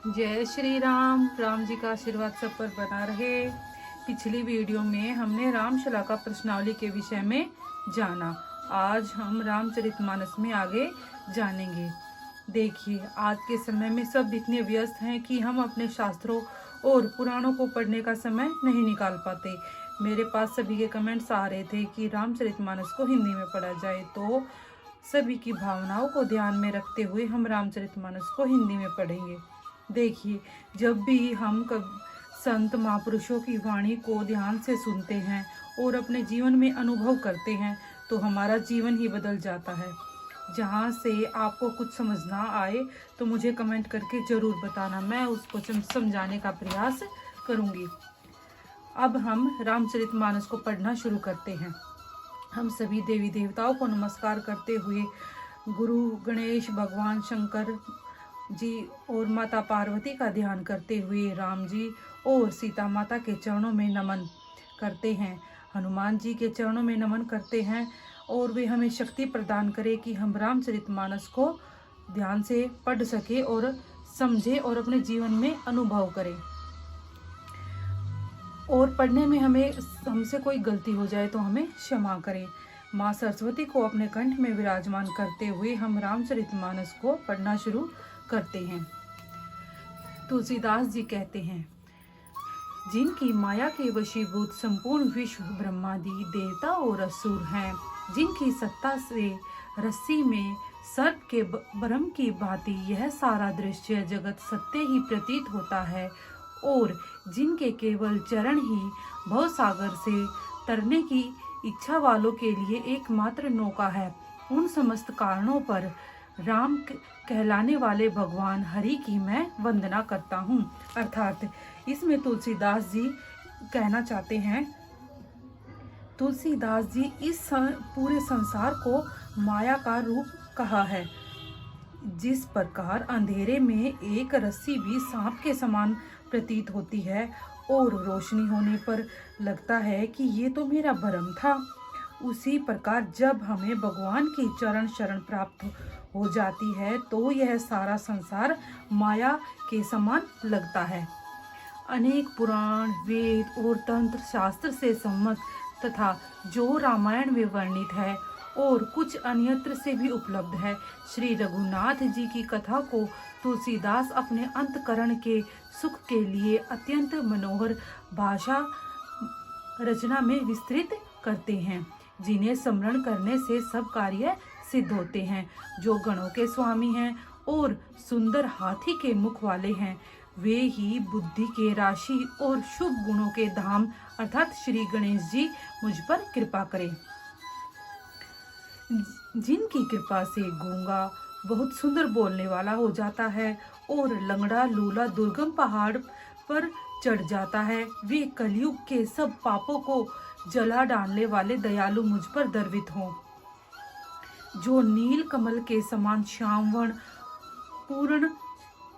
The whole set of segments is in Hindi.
जय श्री राम। राम जी का आशीर्वाद सब पर बना रहे। पिछली वीडियो में हमने रामशला का प्रश्नावली के विषय में जाना। आज हम रामचरितमानस में आगे जानेंगे। देखिए, आज के समय में सब इतने व्यस्त हैं कि हम अपने शास्त्रों और पुराणों को पढ़ने का समय नहीं निकाल पाते। मेरे पास सभी के कमेंट्स आ रहे थे कि रामचरितमानस को हिंदी में पढ़ा जाए, तो सभी की भावनाओं को ध्यान में रखते हुए हम रामचरितमानस को हिंदी में पढ़ेंगे। देखिए, जब भी हम संत महापुरुषों की वाणी को ध्यान से सुनते हैं और अपने जीवन में अनुभव करते हैं तो हमारा जीवन ही बदल जाता है। जहाँ से आपको कुछ समझ ना आए तो मुझे कमेंट करके ज़रूर बताना, मैं उसको समझाने का प्रयास करूँगी। अब हम रामचरितमानस को पढ़ना शुरू करते हैं। हम सभी देवी देवताओं को नमस्कार करते हुए गुरु गणेश, भगवान शंकर जी और माता पार्वती का ध्यान करते हुए राम जी और सीता माता के चरणों में नमन करते हैं। हनुमान जी के चरणों में नमन करते हैं और वे हमें शक्ति प्रदान करें कि हम रामचरितमानस को ध्यान से पढ़ सके और समझे और अपने जीवन में अनुभव करें। और पढ़ने में हमसे कोई गलती हो जाए तो हमें क्षमा करें। माँ सरस्वती को अपने कंठ में विराजमान करते हुए हम रामचरितमानस को पढ़ना शुरू करते हैं। तुलसीदास जी कहते हैं, जिनकी माया के वशीभूत संपूर्ण विश्व ब्रह्मादि देवता और असुर हैं, जिनकी सत्ता से रस्सी में सर्प के भ्रम की भांति यह सारा दृश्य जगत सत्य ही प्रतीत होता है, और जिनके केवल चरण ही भवसागर से तरने की इच्छा वालों के लिए एकमात्र नौका है, उन समस्त कारणों पर राम कहलाने वाले भगवान हरि की मैं वंदना करता हूँ। अर्थात इसमें तुलसीदास जी कहना चाहते हैं, तुलसीदास जी इस पूरे संसार को माया का रूप कहा है। जिस प्रकार अंधेरे में एक रस्सी भी सांप के समान प्रतीत होती है और रोशनी होने पर लगता है कि ये तो मेरा भ्रम था, उसी प्रकार जब हमें भगवान की चरण शरण प्राप्त हो जाती है तो यह सारा संसार माया के समान लगता है। अनेक पुराण, वेद और तंत्र शास्त्र से सम्मत तथा जो रामायण में वर्णित है और कुछ अन्यत्र से भी उपलब्ध है, श्री रघुनाथ जी की कथा को तुलसीदास अपने अंतकरण के सुख के लिए अत्यंत मनोहर भाषा रचना में विस्तृत करते हैं, जिन्हें स्मरण करने से सब कार्य सिद्ध होते हैं। जो गणों के स्वामी हैं और सुंदर हाथी के मुख वाले हैं, वे ही बुद्धि के राशि और शुभ गुणों के धाम अर्थात श्री गणेश जी मुझ पर कृपा करें। जिनकी कृपा से गूंगा बहुत सुंदर बोलने वाला हो जाता है और लंगड़ा लूला दुर्गम पहाड़ पर चढ़ जाता है, वे कलयुग के सब पापों को जला डालने वाले दयालु मुझ पर दर्वित हों। जो नील कमल के समान श्यामवर्ण पूर्ण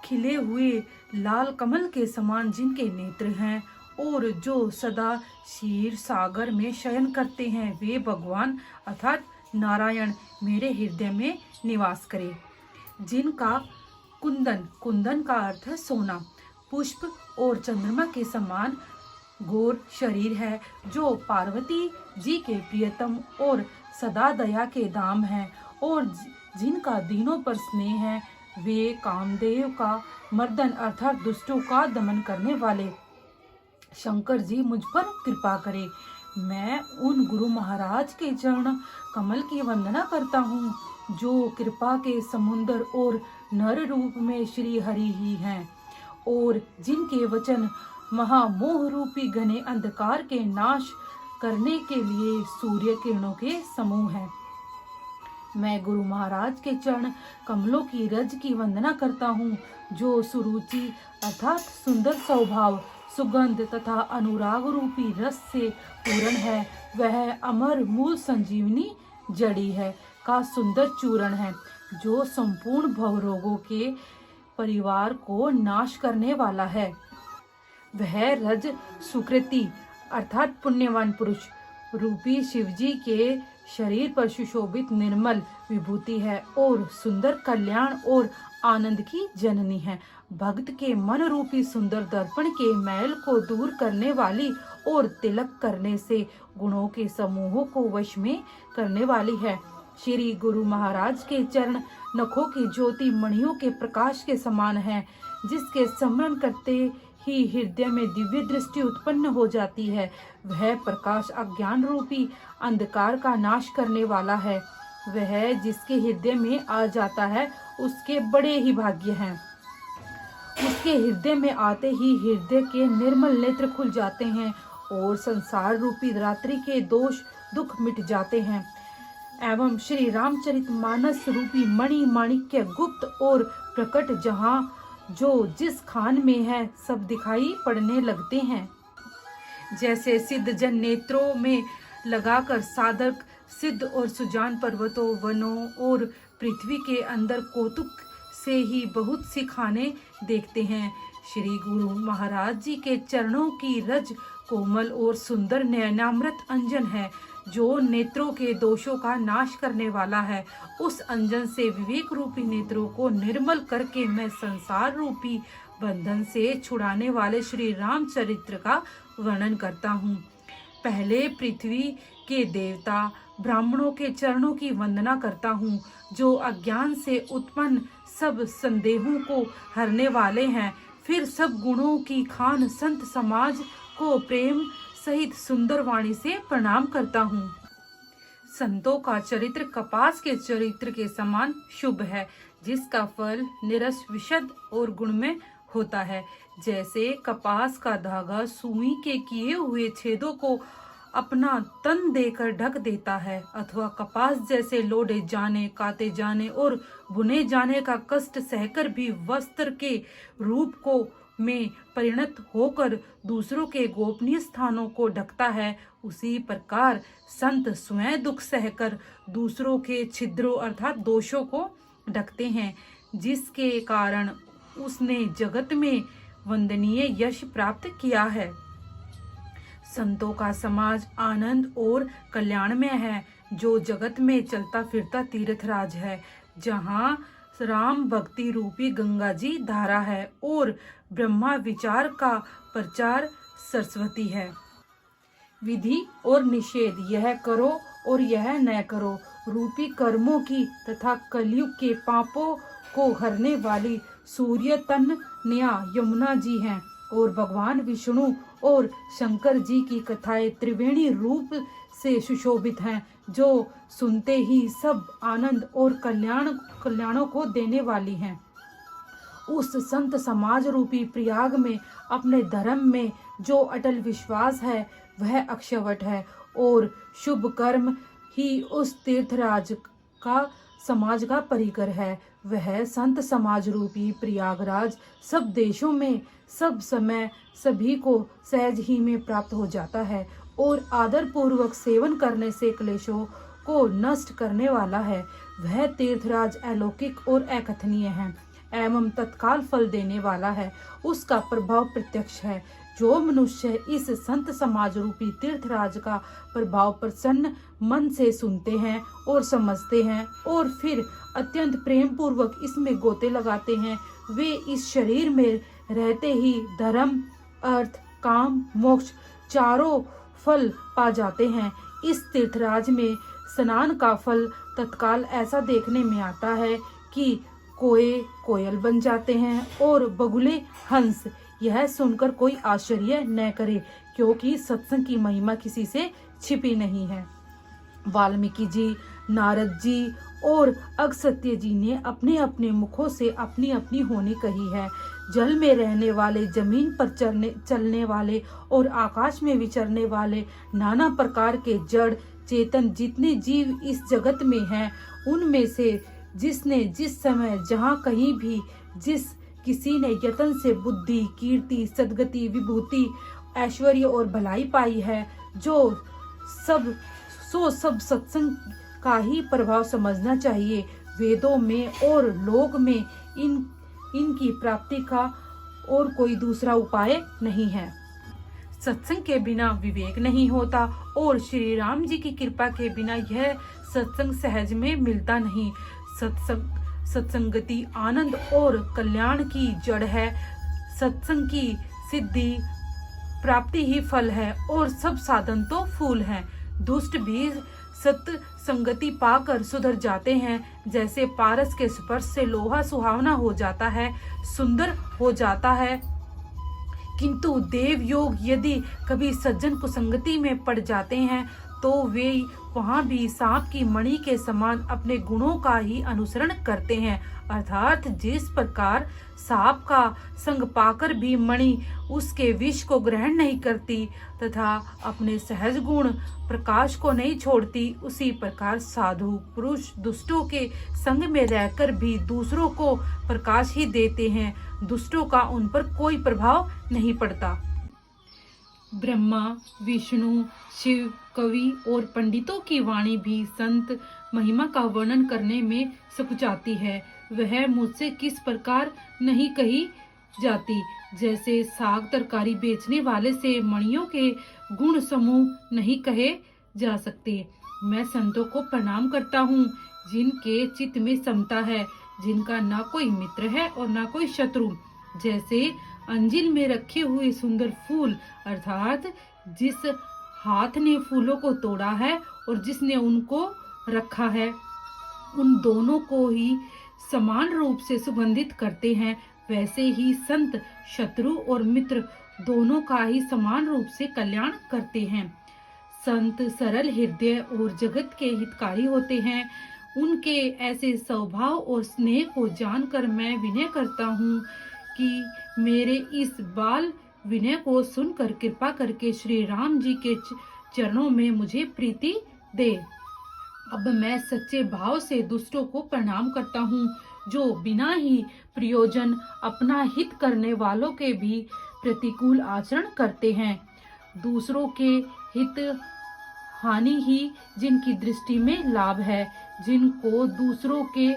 खिले हुए लाल कमल के समान जिनके नेत्र हैं और जो सदा क्षीर सागर में शयन करते हैं, वे भगवान अर्थात नारायण मेरे हृदय में निवास करे। जिनका कुंदन का अर्थ है सोना, पुष्प और चंद्रमा के समान घोर शरीर है, जो पार्वती जी के प्रियतम और सदा दया के धाम है, और जिनका दीनों पर स्नेह है, वे कामदेव का मर्दन अर्थात दुष्टों का दमन करने वाले शंकर जी मुझ पर कृपा करे। मैं उन गुरु महाराज के चरण कमल की वंदना करता हूँ, जो कृपा के समुद्र और नर रूप में श्री हरि ही हैं, और जिनके वचन महामोह रूपी घने अंधकार के नाश करने के लिए सूर्य किरणों के समूह हैं। मैं गुरु महाराज के चरण कमलों की रज की वंदना करता हूँ, जो सुरुचि अर्थात सुंदर स्वभाव, सुगंध तथा अनुराग रूपी रस से पूर्ण है। वह अमर मूल संजीवनी जड़ी है का सुंदर चूर्ण है, जो संपूर्ण भवरोगों के परिवार को नाश करने वाला है। वह रज सुकृति अर्थात पुण्यवान पुरुष रूपी शिवजी के शरीर पर सुशोभित निर्मल विभूति है और सुंदर कल्याण और आनंद की जननी है। भक्त के मन रूपी सुंदर दर्पण के मैल को दूर करने वाली और तिलक करने से गुणों के समूहों को वश में करने वाली है। श्री गुरु महाराज के चरण नखों की ज्योति मणियों के प्रकाश के समान है, जिसके स्मरण करते ही हृदय में दिव्य दृष्टि उत्पन्न हो जाती है। वह प्रकाश अज्ञान रूपी अंधकार का नाश करने वाला है। वह जिसके हृदय में आ जाता है उसके बड़े ही भाग्य हैं। उसके हृदय में आते ही हृदय के निर्मल नेत्र खुल जाते हैं और संसार रूपी रात्रि के दोष दुख मिट जाते हैं एवं श्री रामचरित मानस रूपी मणि माणिक्य गुप्त और प्रकट जहाँ जो जिस खान में है सब दिखाई पड़ने लगते हैं। जैसे सिद्ध जन नेत्रों में लगाकर साधक सिद्ध और सुजान पर्वतों वनों और पृथ्वी के अंदर कौतुक से ही बहुत सी खाने देखते हैं। श्री गुरु महाराज जी के चरणों की रज कोमल और सुंदर नयनामृत अंजन है, जो नेत्रों के दोषों का नाश करने वाला है। उस अंजन से विवेक रूपी नेत्रों को निर्मल करके मैं संसार रूपी बंधन से छुड़ाने वाले श्री रामचरित्र का वर्णन करता हूँ। पहले पृथ्वी के देवता ब्राह्मणों के चरणों की वंदना करता हूँ, जो अज्ञान से उत्पन्न सब संदेहों को हरने वाले हैं। फिर सब गुणों की खान संत समाज को प्रेम सहित सुंदर वाणी से प्रणाम करता हूँ। संतों का चरित्र कपास के चरित्र के समान शुभ है, जिसका फल निरस विशद और गुणमय होता है। जैसे कपास का धागा सुई के किए हुए छेदों को अपना तन देकर ढक देता है, अथवा कपास जैसे लोढ़े जाने, काते जाने और बुने जाने का कष्ट सहकर भी वस्त्र के रूप को में परिणत होकर दूसरों के गोपनीय स्थानों को ढकता है, उसी प्रकार संत स्वयं दुख सहकर दूसरों के छिद्रों अर्थात दोषों को ढकते हैं, जिसके कारण उसने जगत में वंदनीय यश प्राप्त किया है। संतों का समाज आनंद और कल्याणमय है, जो जगत में चलता फिरता तीर्थराज है, जहाँ राम भक्ति रूपी गंगा जी धारा है और ब्रह्मा विचार का प्रचार सरस्वती है। विधि और निषेध, यह करो और यह न करो रूपी कर्मों की तथा कलयुग के पापों को हरने वाली सूर्य तन न्या यमुना जी हैं और भगवान विष्णु और शंकर जी की कथाएं त्रिवेणी रूप से सुशोभित हैं, जो सुनते ही सब आनंद और कल्याणों को देने वाली हैं। उस संत समाज रूपी प्रयाग में अपने धर्म में जो अटल विश्वास है वह अक्षयवट है और शुभ कर्म ही उस तीर्थराज का समाज का परिकर है। वह संत समाज रूपी प्रयागराज सब देशों में सब समय सभी को सहज ही में प्राप्त हो जाता है और आदर पूर्वक सेवन करने से क्लेशों को नष्ट करने वाला है। वह तीर्थराज अलौकिक और अकथनीय है एवं तत्काल फल देने वाला है। उसका प्रभाव प्रत्यक्ष है। जो मनुष्य इस संत समाज रूपी तीर्थराज का प्रभाव प्रसन्न मन से सुनते हैं और समझते हैं और फिर अत्यंत प्रेम पूर्वक इसमें गोते लगाते हैं, वे इस शरीर में रहते ही धर्म अर्थ काम मोक्ष चारों फल पा जाते हैं। इस तीर्थराज में स्नान का फल तत्काल ऐसा देखने में आता है कि कोए कोयल बन जाते हैं और बगुले हंस। यह सुनकर कोई आश्चर्य न करे, क्योंकि सत्संग की महिमा किसी से छिपी नहीं है। वाल्मीकि जी, नारद जी और अगस्त्य जी ने अपने अपने मुखों से अपनी अपनी होनी कही है। जल में रहने वाले, जमीन पर चलने वाले और आकाश में विचरने वाले नाना प्रकार के जड़ चेतन जितने जीव इस जगत में हैं, उनमें से जिसने जिस समय जहाँ कहीं भी जिस किसी ने यत्न से बुद्धि कीर्ति सद्गति विभूति ऐश्वर्य और भलाई पाई है, जो सब सत्संग का ही प्रभाव समझना चाहिए। वेदों में और लोक में इनकी प्राप्ति का और कोई दूसरा उपाय नहीं है। सत्संग के बिना विवेक नहीं होता और श्री राम जी की कृपा के बिना यह सत्संग सहज में मिलता नहीं। सत्संगति आनंद और कल्याण की जड़ है। सत्संग की सिद्धि प्राप्ति ही फल है और सब साधन तो फूल हैं। दुष्ट भी सत्संगति पाकर सुधर जाते हैं। जैसे पारस के स्पर्श से लोहा सुहावना हो जाता है, सुंदर हो जाता है, किंतु देव योग यदि कभी सज्जन कुसंगति में पड़ जाते हैं तो वे वहां भी सांप की मणि के समान अपने गुणों का ही अनुसरण करते हैं। अर्थात जिस प्रकार सांप का संग पाकर भी मणि उसके विष को ग्रहण नहीं करती तथा अपने सहज गुण प्रकाश को नहीं छोड़ती, उसी प्रकार साधु पुरुष दुष्टों के संग में रहकर भी दूसरों को प्रकाश ही देते हैं। दुष्टों का उन पर कोई प्रभाव नहीं पड़ता। ब्रह्मा, विष्णु, शिव, कवि और पंडितों की वाणी भी संत महिमा का वर्णन करने में सकुचाती है। वह मुझसे किस प्रकार नहीं कही जाती। जैसे साग तरकारी बेचने वाले से मणियों के गुण समूह नहीं कहे जा सकते। मैं संतों को प्रणाम करता हूँ जिनके चित्त में समता है, जिनका ना कोई मित्र है और ना कोई शत्रु। जैसे अंजिल में रखे हुए सुंदर फूल, अर्थात जिस हाथ ने फूलों को तोड़ा है और जिसने उनको रखा है, उन दोनों को ही समान रूप से सुगंधित करते हैं। वैसे ही संत शत्रु और मित्र दोनों का ही समान रूप से कल्याण करते हैं। संत सरल हृदय और जगत के हितकारी होते हैं। उनके ऐसे स्वभाव और स्नेह को जानकर मैं विनय करता हूँ कि मेरे इस बाल विनय को सुनकर कृपा करके श्री राम जी के चरणों में मुझे प्रीति दे। अब मैं सच्चे भाव से दुष्टों को प्रणाम करता हूँ, जो बिना ही प्रयोजन अपना हित करने वालों के भी प्रतिकूल आचरण करते हैं। दूसरों के हित हानि ही जिनकी दृष्टि में लाभ है, जिनको दूसरों के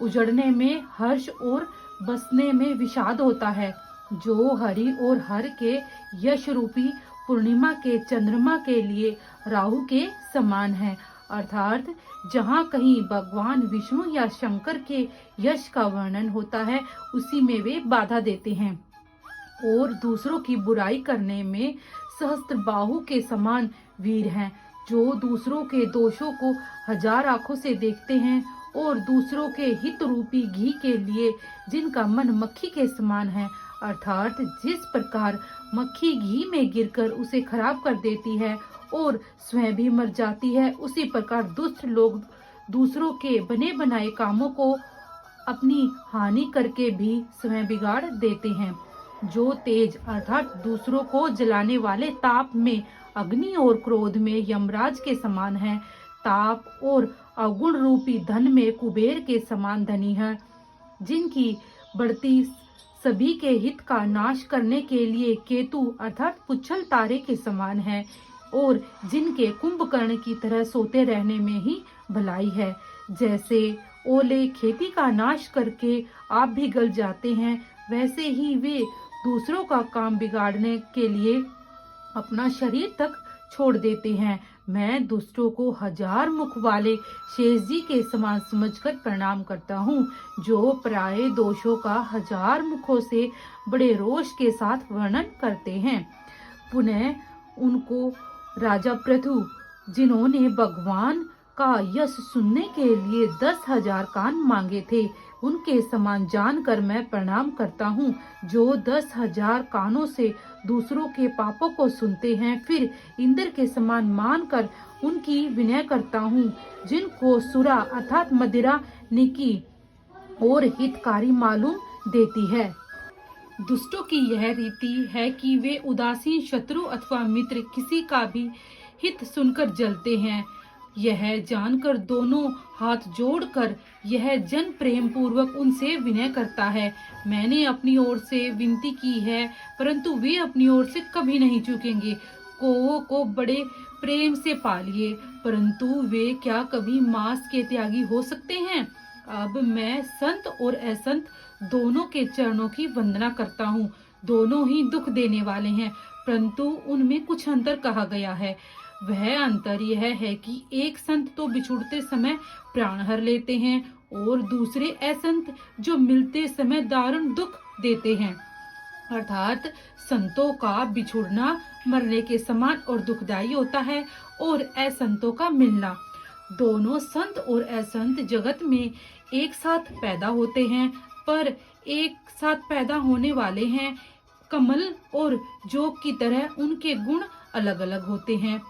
उजड़ने में हर्ष और बसने में विषाद होता है, जो हरि और हर के यश रूपी पूर्णिमा के चंद्रमा के लिए राहु के समान है। अर्थात जहाँ कहीं भगवान विष्णु या शंकर के यश का वर्णन होता है, उसी में वे बाधा देते हैं और दूसरों की बुराई करने में सहस्त्रबाहु के समान वीर हैं, जो दूसरों के दोषों को हजार आंखों से देखते हैं और दूसरों के हित रूपी घी के लिए जिनका मन मक्खी के समान है। अर्थात जिस प्रकार मक्खी घी में गिरकर उसे खराब कर देती है और स्वयं भी मर जाती है, उसी प्रकार दुष्ट लोग दूसरों के बने बनाए कामों को अपनी हानि करके भी स्वयं बिगाड़ देते हैं। जो तेज अर्थात दूसरों को जलाने वाले ताप में अग्नि और क्रोध में यमराज के समान है, ताप और अवगुण रूपी धन में कुबेर के समान धनी है, जिनकी बढ़ती सभी के हित का नाश करने के लिए केतु अर्थात पुच्छल तारे के समान है और जिनके कुंभकर्ण की तरह सोते रहने में ही भलाई है। जैसे ओले खेती का नाश करके आप भी गल जाते हैं, वैसे ही वे दूसरों का काम बिगाड़ने के लिए अपना शरीर तक छोड़ देते हैं। मैं दुष्टों को हजार मुख वाले शेष जी के समान समझकर प्रणाम करता हूँ, जो प्राय दोषों का हजार मुखों से बड़े रोष के साथ वर्णन करते हैं। पुनः उनको राजा पृथु, जिन्होंने भगवान का यश सुनने के लिए 10,000 कान मांगे थे, उनके समान जानकर मैं प्रणाम करता हूँ, जो 10,000 कानों से दूसरों के पापों को सुनते हैं, फिर इंद्र के समान मानकर उनकी विनय करता हूँ, जिनको सुरा अर्थात मदिरा निकी और हितकारी मालूम देती है। दुष्टों की यह रीति है कि वे उदासीन शत्रु अथवा मित्र किसी का भी हित सुनकर जलते हैं। यह जानकर दोनों हाथ जोड़कर यह जन प्रेम पूर्वक उनसे विनय करता है। मैंने अपनी ओर से विनती की है, परंतु वे अपनी ओर से कभी नहीं चूकेंगे। कौओं को बड़े प्रेम से पालिए, परंतु वे क्या कभी मांस के त्यागी हो सकते हैं। अब मैं संत और असंत दोनों के चरणों की वंदना करता हूँ। दोनों ही दुख देने वाले हैं, परंतु उनमें कुछ अंतर कहा गया है। वह अंतर यह है कि एक संत तो बिछुड़ते समय प्राण हर लेते हैं और दूसरे असंत जो मिलते समय दारुण दुख देते हैं। अर्थात संतों का बिछुड़ना मरने के समान और दुखदायी होता है, और असंतों का मिलना। दोनों संत और असंत जगत में एक साथ पैदा होते हैं, पर एक साथ पैदा होने वाले हैं। कमल और जोग की तरह उनके गुण अलग अलग होते हैं।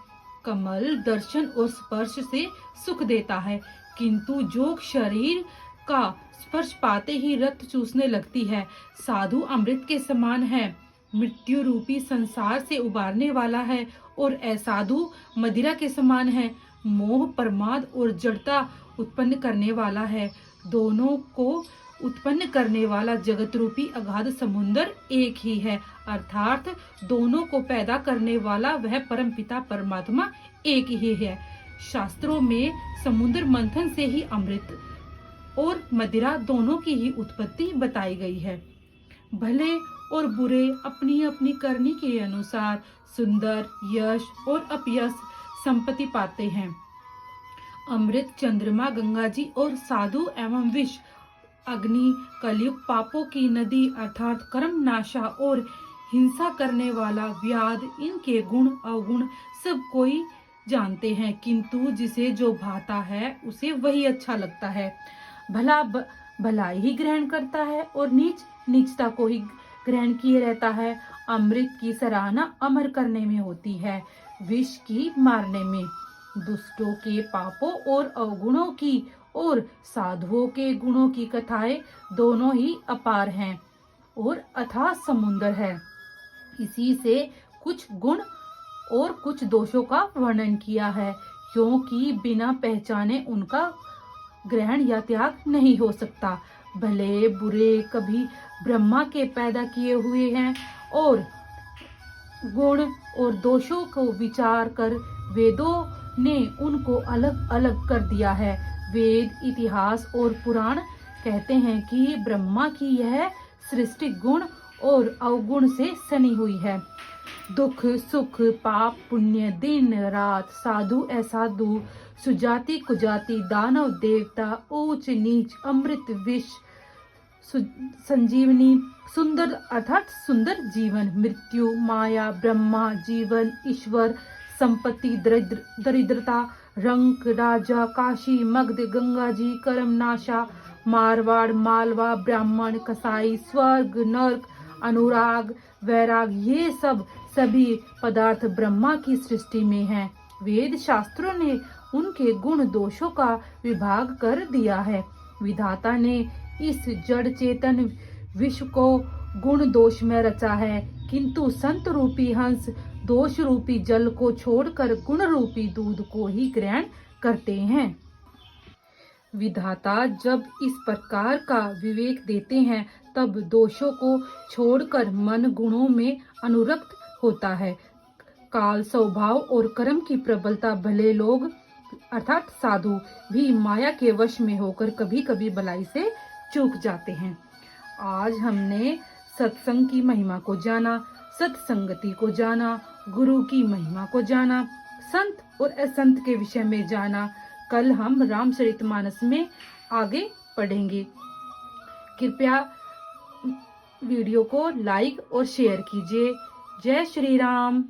कमल दर्शन और स्पर्श से सुख देता है, किंतु जोग शरीर का स्पर्श पाते ही रक्त चूसने लगती है। साधु अमृत के समान है, मृत्यु रूपी संसार से उबारने वाला है, और असाधु मदिरा के समान है, मोह प्रमाद और जड़ता उत्पन्न करने वाला है। दोनों को उत्पन्न करने वाला जगत रूपी अगाध समुन्दर एक ही है, अर्थात दोनों को पैदा करने वाला वह परमपिता परमात्मा एक ही है। शास्त्रों में समुद्र मंथन से ही अमृत और मदिरा दोनों की ही उत्पत्ति बताई गई है। भले और बुरे अपनी अपनी करनी के अनुसार सुंदर, यश और अपयश संपत्ति पाते हैं। अमृत, चंद्रमा, गंगा जी और साधु एवं विष, अग्नि, कलयुग, पापों की नदी अर्थात कर्म नाशा और हिंसा करने वाला व्याध, इनके गुण अवगुण सब कोई जानते हैं, किंतु जिसे जो भाता है उसे वही अच्छा लगता है। भला भलाई ही ग्रहण करता है और नीच नीचता को ही ग्रहण किए रहता है। अमृत की सराहना अमर करने में होती है, विष की मारने में। दुष्टों के पापों और अवगुणों की और साधुओं के गुणों की कथाएं दोनों ही अपार हैं और अथाह समुद्र है। इसी से कुछ गुण और कुछ दोषों का वर्णन किया है, क्योंकि बिना पहचाने उनका ग्रहण या त्याग नहीं हो सकता। भले बुरे कभी ब्रह्मा के पैदा किए हुए हैं, और गुण और दोषों को विचार कर वेदों ने उनको अलग अलग कर दिया है। वेद, इतिहास और पुराण कहते हैं कि ब्रह्मा की यह सृष्टि गुण और अवगुण से सनी हुई है। दुख सुख, पाप पुण्य, दिन रात, साधु असाधु, सुजाति कुजाति, दानव देवता, ऊंच नीच, अमृत विष, संजीवनी, सुंदर अर्थात सुंदर जीवन, मृत्यु, माया, ब्रह्मा, जीवन, ईश्वर, संपत्ति, दरिद्रता, रंक, राजा, काशी, मगध, गंगा जी, कर्म नाशा, मारवाड़, मालवा, ब्राह्मण, कसाई, स्वर्ग, नर्क, अनुराग, वैराग, ये सब सभी पदार्थ ब्रह्मा की सृष्टि में हैं। वेद शास्त्रों ने उनके गुण दोषों का विभाग कर दिया है। विधाता ने इस जड़ चेतन विश्व को गुण दोष में रचा है, किंतु संत रूपी हंस दोष रूपी जल को छोड़कर गुण रूपी दूध को ही ग्रहण करते हैं। विधाता जब इस प्रकार का विवेक देते हैं, तब दोषों को छोड़कर मन गुणों में अनुरक्त होता है। काल, स्वभाव और कर्म की प्रबलता भले लोग अर्थात साधु भी माया के वश में होकर कभी कभी भलाई से चूक जाते हैं। आज हमने सत्संग की महिमा को जाना, सत्संगति को जाना, गुरु की महिमा को जाना, संत और असंत के विषय में जाना। कल हम रामचरितमानस में आगे पढ़ेंगे। कृपया वीडियो को लाइक और शेयर कीजिए। जय श्री राम।